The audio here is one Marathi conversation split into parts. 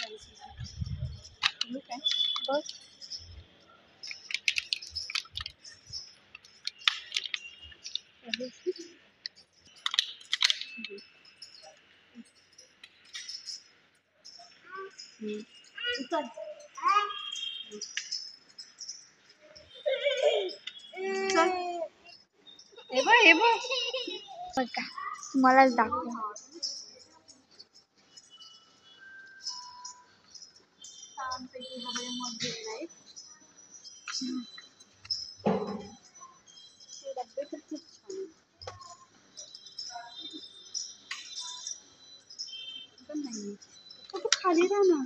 काय बस हे बघ का मलाच दाखव. खाली राहा ना.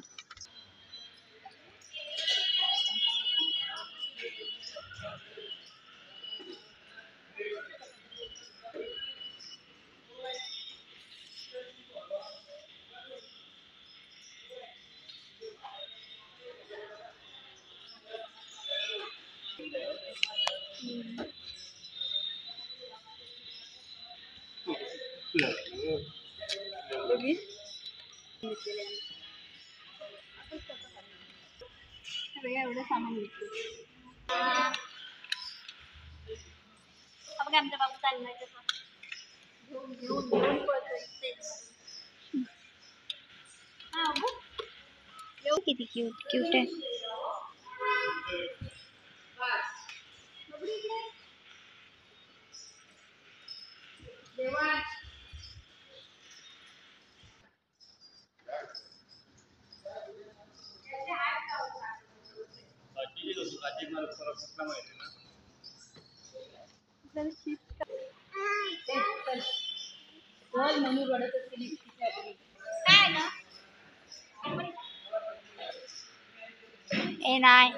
एवढं सामान आमच्या बाबू चाललाय किती क्यूट क्यूट आहे. ए नाही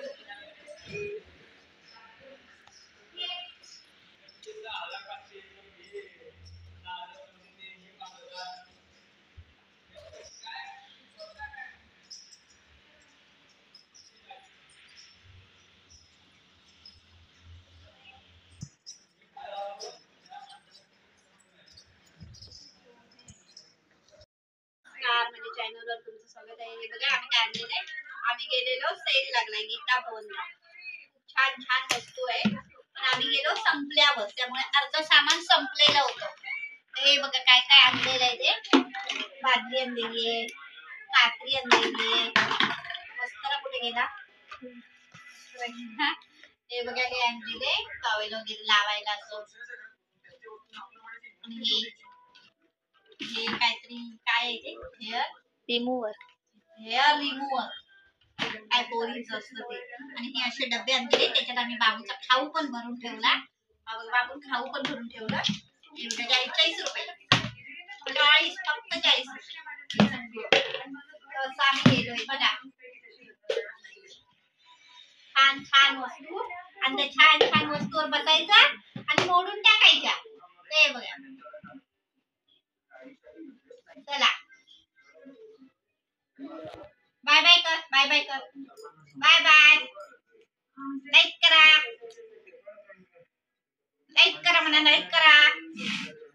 म्हणजे चॅनलवर तुमचं स्वागत आहे. हे बघा आम्ही काय आणलेलं आहे. आम्ही गेलेलो सेल लागलाय गीता भवनला. छान छान वस्तू आहे पण आम्ही गेलो संपल्यावर त्यामुळे अर्ध सामान संपलेलं होतं. हे बघा काय काय आणलेलं आहे ते. बादली आणलेली आहे, कात्री आणलेली आहे. मस्करा कुठे गेला? हे बघा हे आणलेले टॉवेल वगैरे लावायला असं. आणि हे काहीतरी काय आहे ते हेअर रिमूव्हर काय बोरीच असतं ते. आणि हे असे डबे आणले त्याच्यात आम्ही बाबूचा खाऊ पण भरून ठेवला. बाबू खाऊ पण भरून ठेवलं. एवढं 40 रुपये 40 फक्त 40 रुपये. तसं आम्ही गेलोय बघा. छान छान वस्तू आणि त्या छान छान वस्तूवर बसायचा आणि मोडून टाकायच्या. ते बघा चला बाय बाय कर. बाय बाय कर. Bye bye. लाईक करा म्हणा. लाईक करा.